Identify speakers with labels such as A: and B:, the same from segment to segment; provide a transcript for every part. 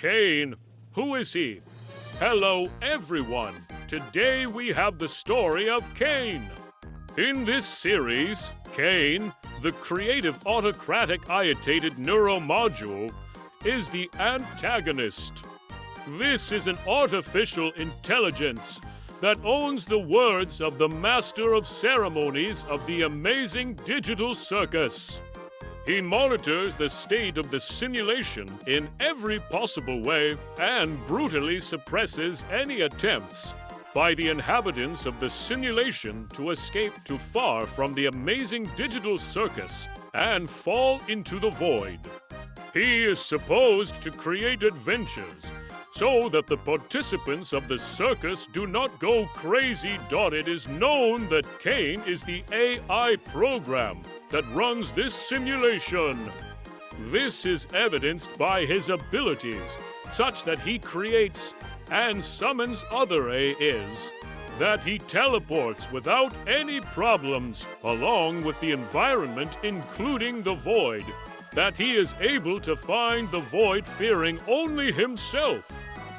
A: Caine, who is he? Hello, everyone. Today we have the story of Caine. In this series, Caine, the creative autocratic iatated neuromodule, is the antagonist. This is an artificial intelligence that owns the words of the master of ceremonies of the amazing digital circus. He monitors the state of the simulation in every possible way and brutally suppresses any attempts by the inhabitants of the simulation to escape too far from the amazing digital circus and fall into the void. He is supposed to create adventures so that the participants of the circus do not go crazy. It is known that Caine is the AI program that runs this simulation. This is evidenced by his abilities, such that he creates and summons other AIs, that he teleports without any problems along with the environment, including the void, that he is able to find the void fearing only himself,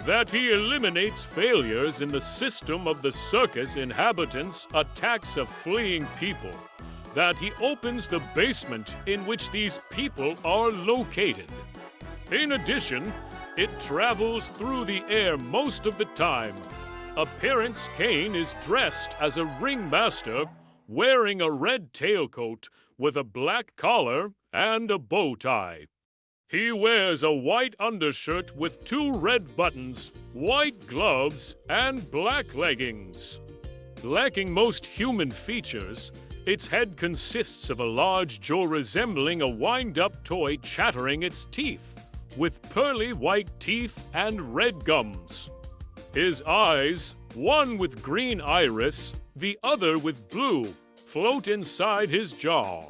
A: that he eliminates failures in the system of the circus inhabitants' attacks of fleeing people, that he opens the basement in which these people are located. In addition, it travels through the air most of the time. Appearance: Caine is dressed as a ringmaster, wearing a red tailcoat with a black collar and a bow tie. He wears a white undershirt with 2 red buttons, white gloves, and black leggings. Lacking most human features, its head consists of a large jaw resembling a wind-up toy chattering its teeth, with pearly white teeth and red gums. His eyes, one with green iris, the other with blue, float inside his jaw.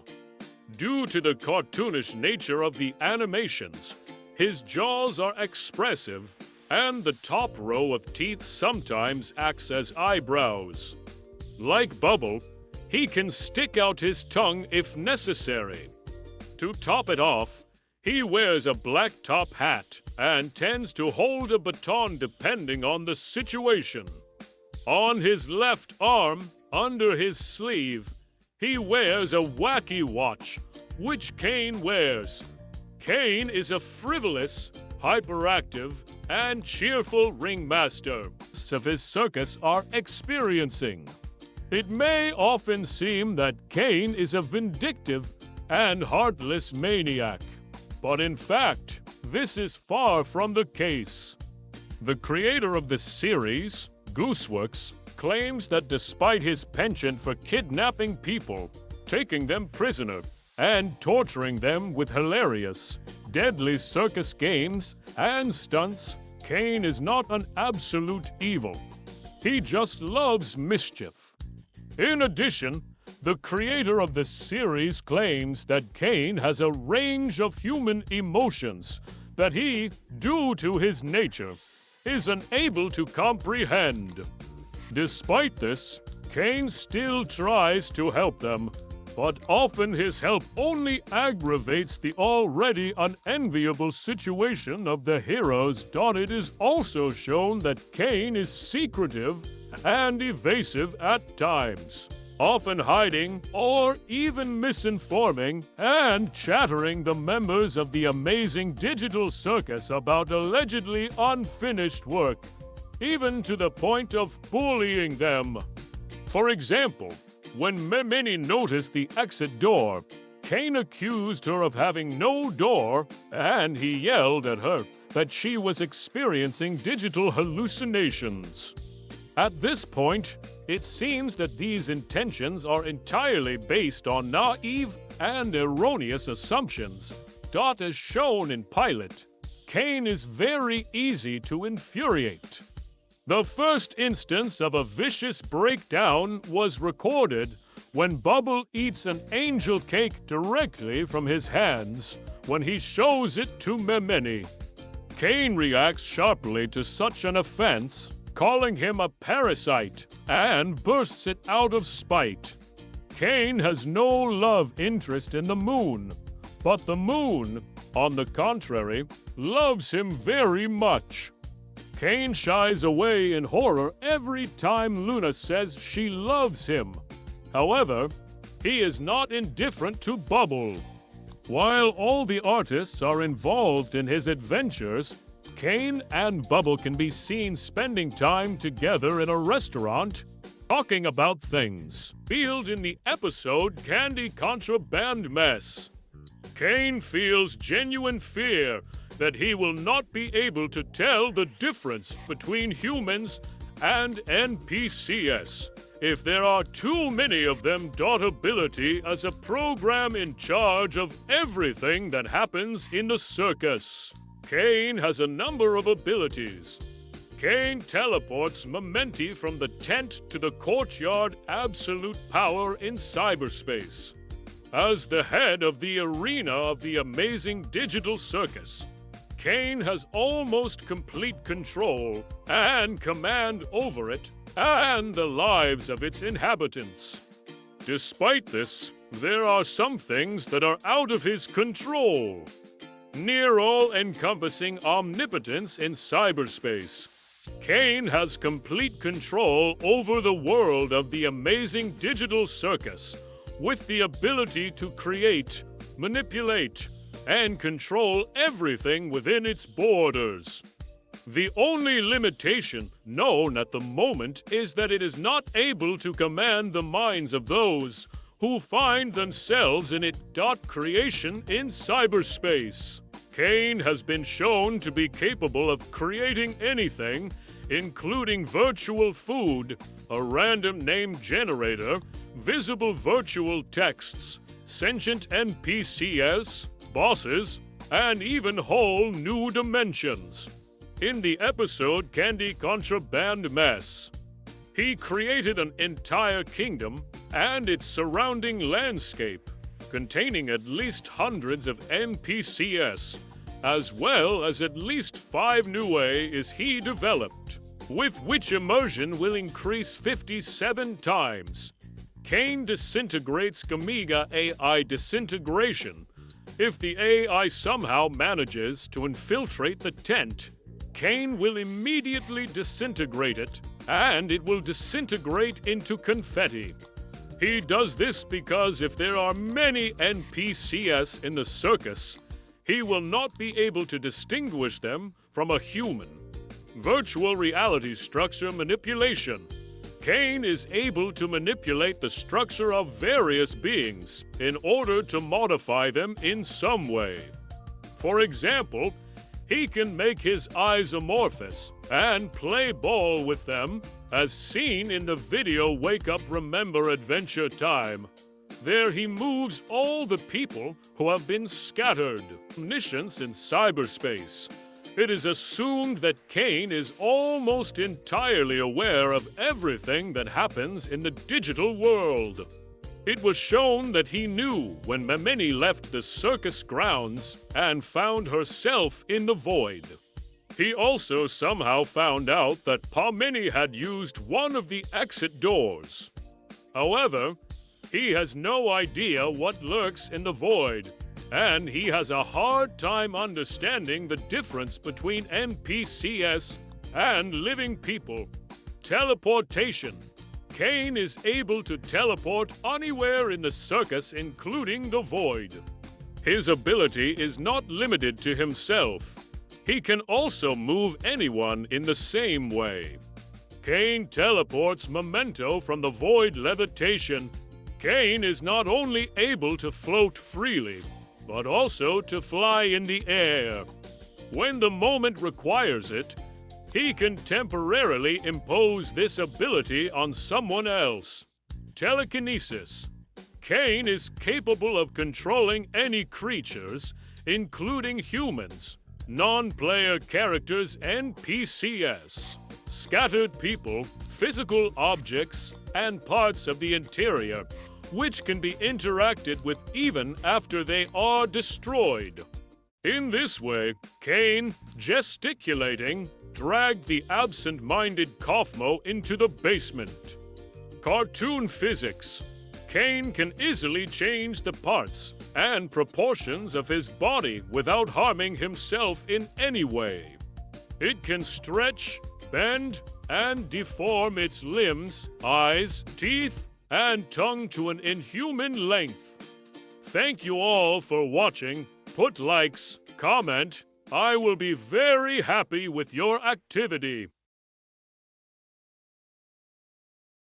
A: Due to the cartoonish nature of the animations, his jaws are expressive, and the top row of teeth sometimes acts as eyebrows. Like Bubble, he can stick out his tongue if necessary. To top it off, he wears a black top hat and tends to hold a baton depending on the situation. On his left arm, under his sleeve, he wears a wacky watch, which Caine wears. Caine is a frivolous, hyperactive, and cheerful ringmaster of his circus are experiencing. It may often seem that Caine is a vindictive and heartless maniac, but in fact, this is far from the case. The creator of the series, Gooseworx, claims that despite his penchant for kidnapping people, taking them prisoner, and torturing them with hilarious, deadly circus games and stunts, Caine is not an absolute evil. He just loves mischief. In addition, the creator of the series claims that Caine has a range of human emotions that he, due to his nature, is unable to comprehend. Despite this, Caine still tries to help them, but often his help only aggravates the already unenviable situation of the heroes. It is also shown that Caine is secretive and evasive at times, often hiding or even misinforming and chattering the members of the amazing digital circus about allegedly unfinished work, even to the point of bullying them. For example, when Minnie noticed the exit door, Caine accused her of having no door, and he yelled at her that she was experiencing digital hallucinations. At this point, it seems that these intentions are entirely based on naive and erroneous assumptions. As shown in Pilot, Caine is very easy to infuriate. The first instance of a vicious breakdown was recorded when Bubble eats an angel cake directly from his hands when he shows it to Minnie. Caine reacts sharply to such an offense, calling him a parasite, and bursts it out of spite. Caine has no love interest in the moon, But the moon, on the contrary, loves him very much. Caine shies away in horror every time Luna says she loves him. However, he is not indifferent to Bubble. While all the artists are involved in his adventures, Caine and Bubble can be seen spending time together in a restaurant, talking about things revealed in the episode Candy Contraband Mess. Caine feels genuine fear that he will not be able to tell the difference between humans and NPCs if there are too many of them. Dotability as a program in charge of everything that happens in the circus. Caine has a number of abilities. Caine teleports Mementi from the tent to the courtyard absolute power in cyberspace. As the head of the arena of the amazing digital circus, Caine has almost complete control and command over it and the lives of its inhabitants. Despite this, there are some things that are out of his control. Near all-encompassing omnipotence in cyberspace, Caine has complete control over the world of the amazing digital circus, with the ability to create, manipulate, and control everything within its borders. The only limitation known at the moment is that it is not able to command the minds of those who find themselves in its creation in cyberspace. Caine has been shown to be capable of creating anything, including virtual food, a random name generator, visible virtual texts, sentient NPCs, bosses, and even whole new dimensions. In the episode Candy Contraband Mess, he created an entire kingdom and its surrounding landscape, containing at least hundreds of NPCs, as well as at least 5 new AIs he developed, with which immersion will increase 57 times. Caine disintegrates Gamiga AI disintegration. If the AI somehow manages to infiltrate the tent, Caine will immediately disintegrate it, and it will disintegrate into confetti. He does this because if there are many NPCs in the circus, he will not be able to distinguish them from a human. Virtual reality structure manipulation. Caine is able to manipulate the structure of various beings in order to modify them in some way. For example, he can make his eyes amorphous and play ball with them, as seen in the video Wake Up Remember Adventure Time. There he moves all the people who have been scattered. Omniscience in cyberspace. It is assumed that Caine is almost entirely aware of everything that happens in the digital world. It was shown that he knew when Mementi left the circus grounds and found herself in the void. He also somehow found out that Pomini had used one of the exit doors. However, he has no idea what lurks in the void, and he has a hard time understanding the difference between NPCs and living people. Teleportation. Caine is able to teleport anywhere in the circus, including the void. His ability is not limited to himself. He can also move anyone in the same way. Caine teleports Memento from the void levitation. Caine is not only able to float freely, but also to fly in the air. When the moment requires it, he can temporarily impose this ability on someone else. Telekinesis. Caine is capable of controlling any creatures, including humans, non-player characters, NPCs, scattered people, physical objects, and parts of the interior, which can be interacted with even after they are destroyed. In this way, Caine, gesticulating, dragged the absent-minded Kaufmo into the basement. Cartoon physics. Caine can easily change the parts and proportions of his body without harming himself in any way. It can stretch, bend, and deform its limbs, eyes, teeth, and tongue to an inhuman length. Thank you all for watching. Put likes, comment. I will be very happy with your activity.